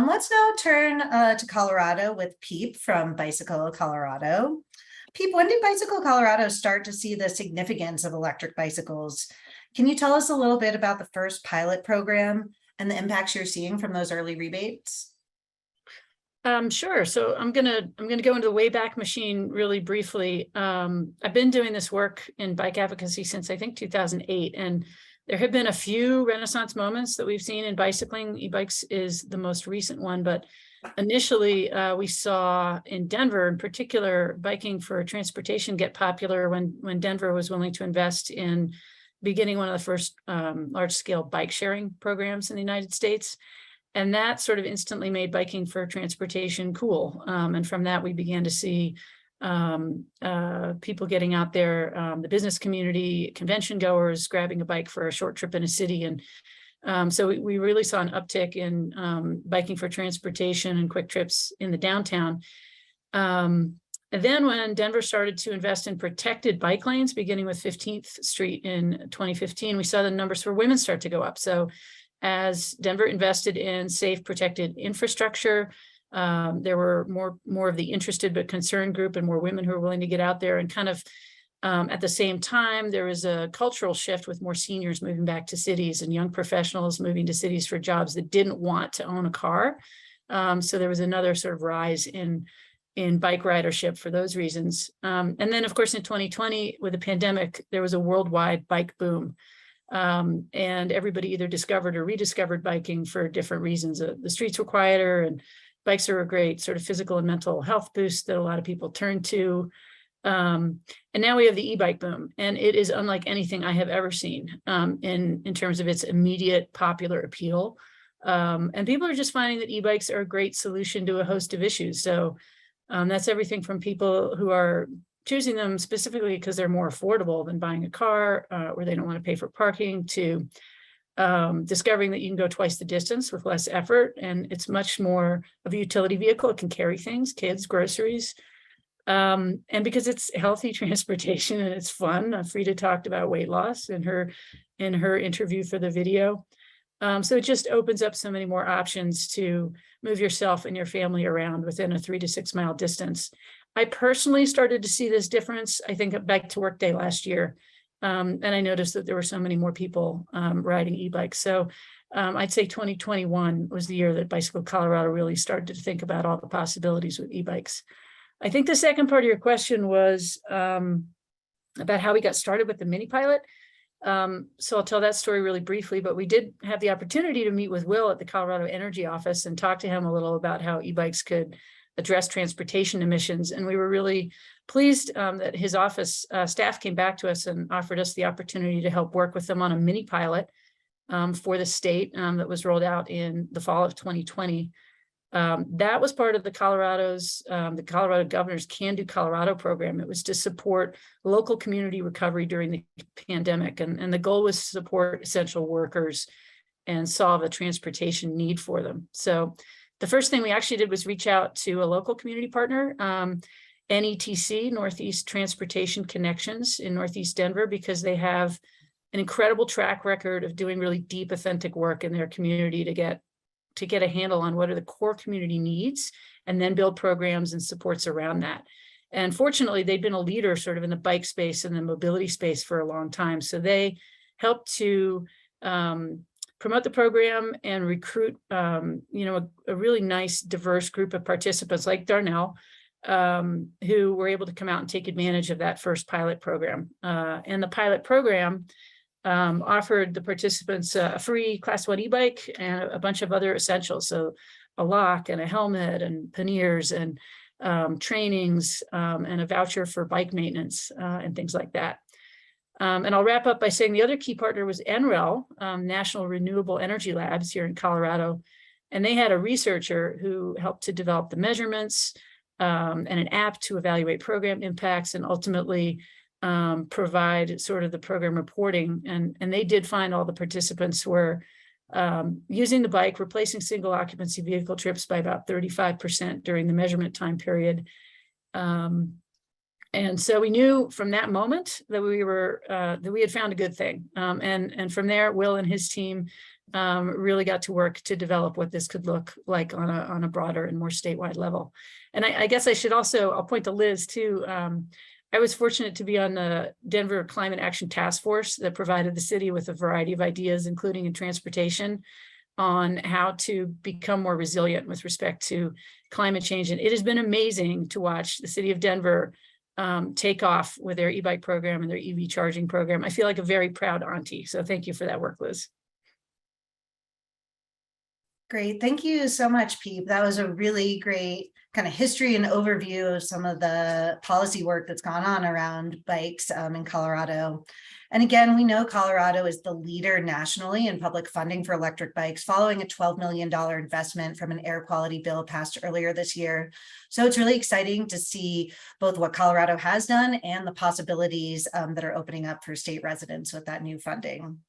Let's now turn to Colorado with Piep from Bicycle Colorado. Piep, when did Bicycle Colorado start to see the significance of electric bicycles? Can you tell us a little bit about the first pilot program and the impacts you're seeing from those early rebates? Sure. So I'm gonna go into the Wayback Machine really briefly. I've been doing this work in bike advocacy since I think 2008, and there have been a few Renaissance moments that we've seen in bicycling. E-bikes is the most recent one, but initially we saw in Denver, in particular, biking for transportation get popular when Denver was willing to invest in beginning one of the first large-scale bike sharing programs in the United States. And that sort of instantly made biking for transportation cool. And from that, we began to see people getting out there, the business community, convention goers, grabbing a bike for a short trip in a city. And so we really saw an uptick in biking for transportation and quick trips in the downtown. And then when Denver started to invest in protected bike lanes, beginning with 15th Street in 2015, we saw the numbers for women start to go up. So as Denver invested in safe, protected infrastructure, there were more of the interested but concerned group and more women who were willing to get out there. And kind of at the same time, there was a cultural shift with more seniors moving back to cities and young professionals moving to cities for jobs that didn't want to own a car. So there was another sort of rise in bike ridership for those reasons. And then, of course, in 2020, with the pandemic, there was a worldwide bike boom. And everybody either discovered or rediscovered biking for different reasons. The streets were quieter, and bikes are a great sort of physical and mental health boost that a lot of people turn to. And now we have the e-bike boom, and it is unlike anything I have ever seen in terms of its immediate popular appeal. And people are just finding that e-bikes are a great solution to a host of issues. So that's everything from people who are choosing them specifically because they're more affordable than buying a car, or they don't want to pay for parking, to discovering that you can go twice the distance with less effort, and it's much more of a utility vehicle. It can carry things, kids, groceries, and because it's healthy transportation and it's fun. Frida talked about weight loss in her interview for the video. So it just opens up so many more options to move yourself and your family around within a 3 to 6 mile distance. I personally started to see this difference, I think, at Bike to Work Day last year. And I noticed that there were so many more people riding e-bikes. So I'd say 2021 was the year that Bicycle Colorado really started to think about all the possibilities with e-bikes. I think the second part of your question was about how we got started with the mini pilot. So I'll tell that story really briefly, but we did have the opportunity to meet with Will at the Colorado Energy Office and talk to him a little about how e-bikes could address transportation emissions. And we were really pleased that his office staff came back to us and offered us the opportunity to help work with them on a mini pilot for the state that was rolled out in the fall of 2020. That was part of the Colorado Governor's Can Do Colorado program. It was to support local community recovery during the pandemic. And the goal was to support essential workers and solve a transportation need for them. So the first thing we actually did was reach out to a local community partner, NETC, Northeast Transportation Connections in Northeast Denver, because they have an incredible track record of doing really deep, authentic work in their community to get a handle on what are the core community needs and then build programs and supports around that. And fortunately, they've been a leader sort of in the bike space and the mobility space for a long time. So they helped to promote the program and recruit, a really nice, diverse group of participants like Darnell, who were able to come out and take advantage of that first pilot program. And the pilot program offered the participants a free Class 1 e-bike and a bunch of other essentials. So a lock and a helmet and panniers and trainings and a voucher for bike maintenance and things like that. And I'll wrap up by saying the other key partner was NREL, National Renewable Energy Labs here in Colorado. And they had a researcher who helped to develop the measurements and an app to evaluate program impacts and ultimately provide sort of the program reporting. And they did find all the participants were using the bike, replacing single occupancy vehicle trips by about 35% during the measurement time period. And so we knew from that moment that we had found a good thing. And from there, Will and his team really got to work to develop what this could look like on a broader and more statewide level. And I guess I should also, I'll point to Liz too. I was fortunate to be on the Denver Climate Action Task Force that provided the city with a variety of ideas, including in transportation, on how to become more resilient with respect to climate change. And it has been amazing to watch the city of Denver take off with their e-bike program and their EV charging program. I feel like a very proud auntie. So thank you for that work, Liz. Great. Thank you so much, Piep. That was a really great kind of history and overview of some of the policy work that's gone on around bikes in Colorado. And again, we know Colorado is the leader nationally in public funding for electric bikes, following a $12 million investment from an air quality bill passed earlier this year. So it's really exciting to see both what Colorado has done and the possibilities that are opening up for state residents with that new funding.